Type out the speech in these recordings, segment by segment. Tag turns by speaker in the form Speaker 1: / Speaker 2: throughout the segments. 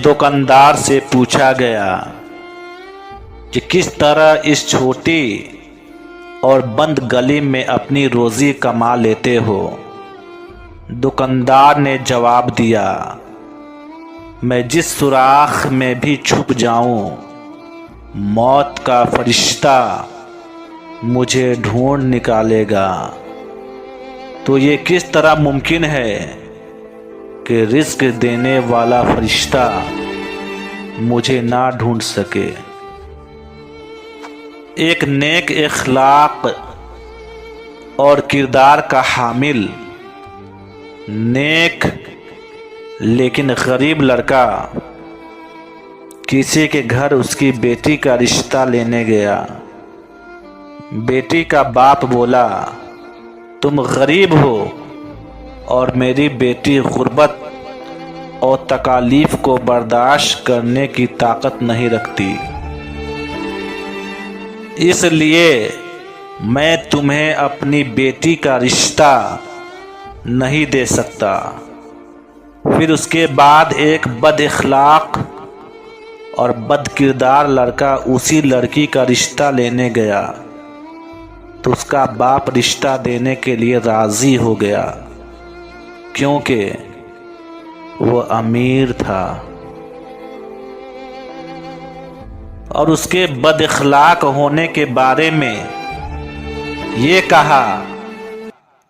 Speaker 1: दुकानदार से पूछा गया कि किस तरह इस छोटी और बंद गली में अपनी रोजी कमा लेते हो। दुकानदार ने जवाब दिया, मैं जिस सुराख में भी छुप जाऊं, मौत का फरिश्ता मुझे ढूंढ निकालेगा। तो ये किस तरह मुमकिन है कि रिस्क देने वाला फरिश्ता मुझे ना ढूंढ सके। एक नेक इखलाक और किरदार का हामिल, नेक लेकिन गरीब लड़का किसी के घर उसकी बेटी का रिश्ता लेने गया। बेटी का बाप बोला, तुम गरीब हो और मेरी बेटी गुर्बत और तकालीफ को बर्दाश्त करने की ताकत नहीं रखती, इसलिए मैं तुम्हें अपनी बेटी का रिश्ता नहीं दे सकता। फिर उसके बाद एक बद इखलाक और बद किरदार लड़का उसी लड़की का रिश्ता लेने गया, तो उसका बाप रिश्ता देने के लिए राज़ी हो गया, क्योंकि वो अमीर था। और उसके बद इखलाक होने के बारे में ये कहा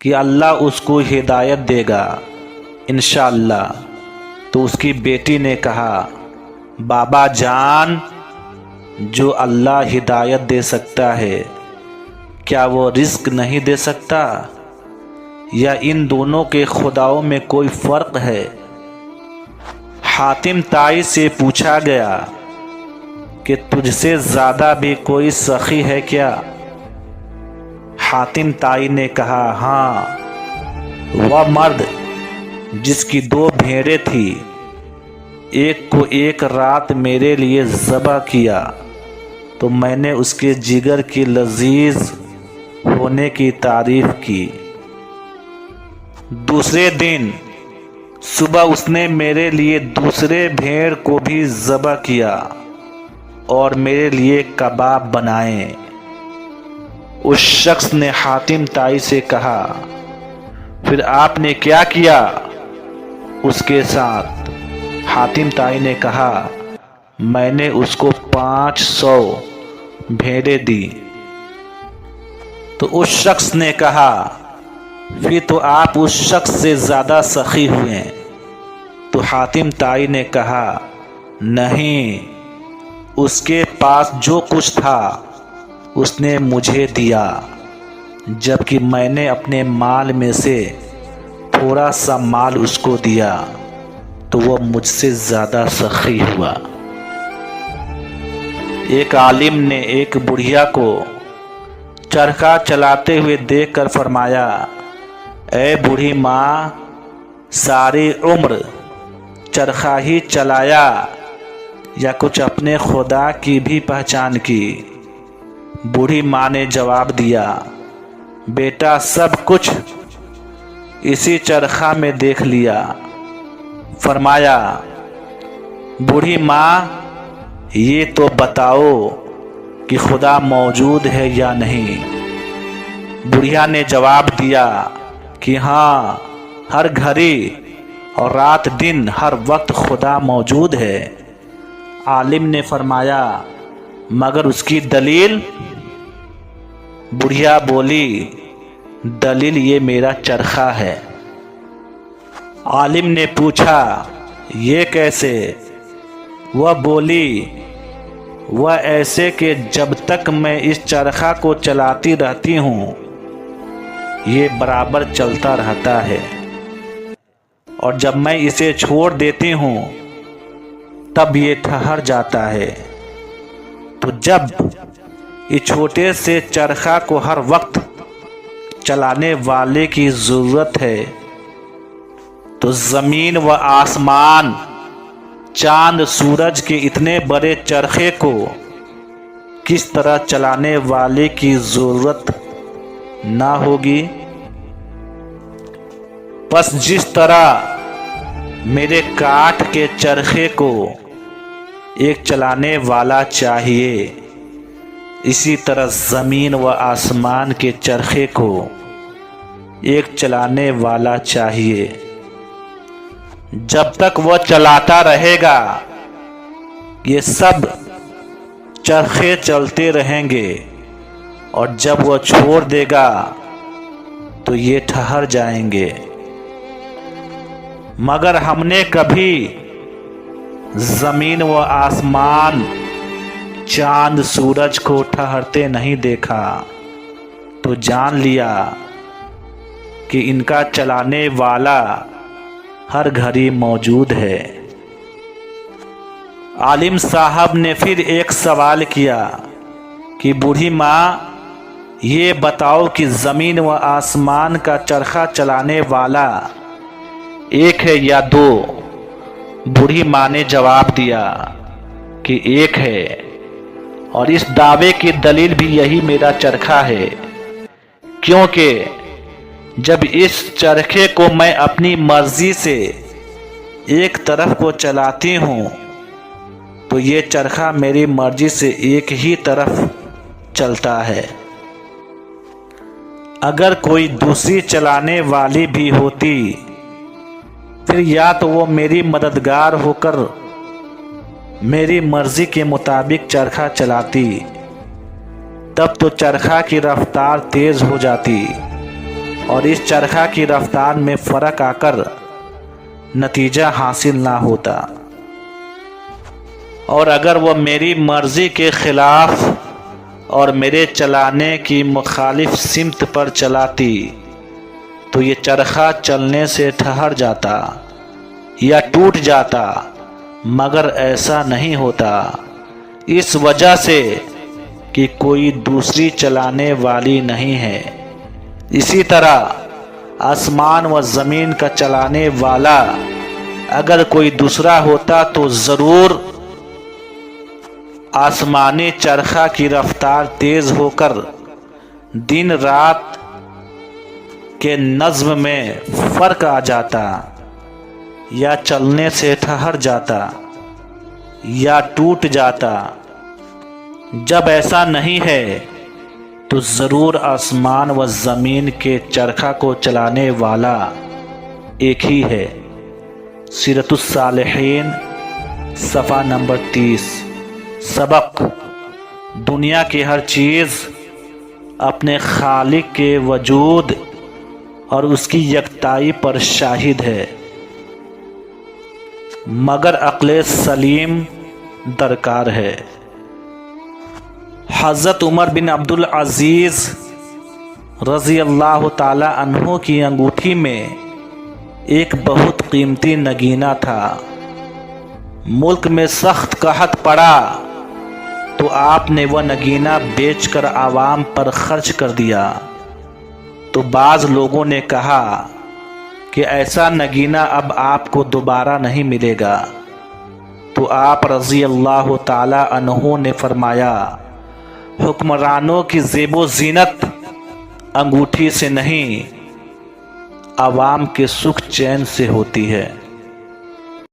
Speaker 1: कि अल्लाह उसको हिदायत देगा इंशाअल्लाह। तो उसकी बेटी ने कहा, बाबा जान, जो अल्लाह हिदायत दे सकता है, क्या वो रिस्क नहीं दे सकता? या इन दोनों के खुदाओं में कोई फ़र्क है? हातिम ताई से पूछा गया कि तुझसे ज़्यादा भी कोई सखी है क्या? हातिम ताई ने कहा, हाँ, वह मर्द जिसकी 2 भेड़ें थी, एक को एक रात मेरे लिए ज़बह किया तो मैंने उसके जिगर की लजीज होने की तारीफ की। दूसरे दिन सुबह उसने मेरे लिए दूसरे भेड़ को भी ज़बह किया और मेरे लिए कबाब बनाए। उस शख्स ने हातिम ताई से कहा, फिर आपने क्या किया उसके साथ? हातिम ताई ने कहा, मैंने उसको 500 भेड़ें दी। तो उस शख्स ने कहा, फिर तो आप उस शख्स से ज़्यादा सखी हुए। तो हातिम ताई ने कहा, नहीं, उसके पास जो कुछ था उसने मुझे दिया, जबकि मैंने अपने माल में से थोड़ा सा माल उसको दिया, तो वह मुझसे ज़्यादा सखी हुआ। एक आलिम ने एक बुढ़िया को चरखा चलाते हुए देखकर फरमाया, ऐ बूढ़ी माँ, सारी उम्र चरखा ही चलाया या कुछ अपने खुदा की भी पहचान की? बूढ़ी माँ ने जवाब दिया, बेटा, सब कुछ इसी चरखा में देख लिया। फरमाया, बूढ़ी माँ, ये तो बताओ कि खुदा मौजूद है या नहीं? बुढ़िया ने जवाब दिया कि हाँ, हर घड़ी और रात दिन हर वक्त खुदा मौजूद है। आलिम ने फरमाया, मगर उसकी दलील? बुढ़िया बोली, दलील ये मेरा चरखा है। आलिम ने पूछा, ये कैसे? वह बोली, वह ऐसे कि जब तक मैं इस चरखा को चलाती रहती हूँ, ये बराबर चलता रहता है, और जब मैं इसे छोड़ देती हूँ तब ये ठहर जाता है। तो जब इस छोटे से चरखा को हर वक्त चलाने वाले की ज़रूरत है, तो ज़मीन व आसमान, चांद सूरज के इतने बड़े चरखे को किस तरह चलाने वाले की ज़रूरत ना होगी? बस जिस तरह میرے کاٹ کے چرخے کو ایک چلانے والا چاہیے، اسی طرح زمین و آسمان کے چرخے کو ایک چلانے والا چاہیے۔ جب تک وہ چلاتا رہے گا یہ سب چرخے چلتے رہیں گے، اور جب وہ چھوڑ دے گا تو یہ ٹھہر جائیں گے۔ مگر ہم نے کبھی زمین و آسمان، چاند سورج کو ٹھہرتے نہیں دیکھا، تو جان لیا کہ ان کا چلانے والا ہر گھڑی موجود ہے۔ عالم صاحب نے پھر ایک سوال کیا کہ بوڑھی ماں یہ بتاؤ کہ زمین و آسمان کا چرخہ چلانے والا ایک ہے یا دو؟ بوڑھی ماں نے جواب دیا کہ ایک ہے، اور اس دعوے کی دلیل بھی یہی میرا چرخہ ہے، کیونکہ جب اس چرخے کو میں اپنی مرضی سے ایک طرف کو چلاتی ہوں تو یہ چرخہ میری مرضی سے ایک ہی طرف چلتا ہے۔ اگر کوئی دوسری چلانے والی بھی ہوتی پھر یا تو وہ میری مددگار ہو کر میری مرضی کے مطابق چرخہ چلاتی، تب تو چرخہ کی رفتار تیز ہو جاتی اور اس چرخہ کی رفتار میں فرق آ کر نتیجہ حاصل نہ ہوتا، اور اگر وہ میری مرضی کے خلاف اور میرے چلانے کی مخالف سمت پر چلاتی تو یہ چرخہ چلنے سے ٹھہر جاتا یا ٹوٹ جاتا، مگر ایسا نہیں ہوتا، اس وجہ سے کہ کوئی دوسری چلانے والی نہیں ہے۔ اسی طرح آسمان و زمین کا چلانے والا اگر کوئی دوسرا ہوتا تو ضرور آسمانی چرخہ کی رفتار تیز ہو کر دن رات کے نظم میں فرق آ جاتا، یا چلنے سے ٹھہر جاتا یا ٹوٹ جاتا۔ جب ایسا نہیں ہے تو ضرور آسمان و زمین کے چرخہ کو چلانے والا ایک ہی ہے۔ سیرت الصالحین صفحہ نمبر 30۔ سبق: دنیا کی ہر چیز اپنے خالق کے وجود اور اس کی یکتائی پر شاہد ہے، مگر عقل سلیم درکار ہے۔ حضرت عمر بن عبدالعزیز رضی اللہ تعالی عنہ کی انگوٹھی میں ایک بہت قیمتی نگینہ تھا۔ ملک میں سخت قحط پڑا تو آپ نے وہ نگینہ بیچ کر عوام پر خرچ کر دیا، تو بعض لوگوں نے کہا کہ ایسا نگینہ اب آپ کو دوبارہ نہیں ملے گا، تو آپ رضی اللہ تعالی عنہ نے فرمایا، حکمرانوں کی زیب و زینت انگوٹھی سے نہیں، عوام کے سکھ چین سے ہوتی ہے۔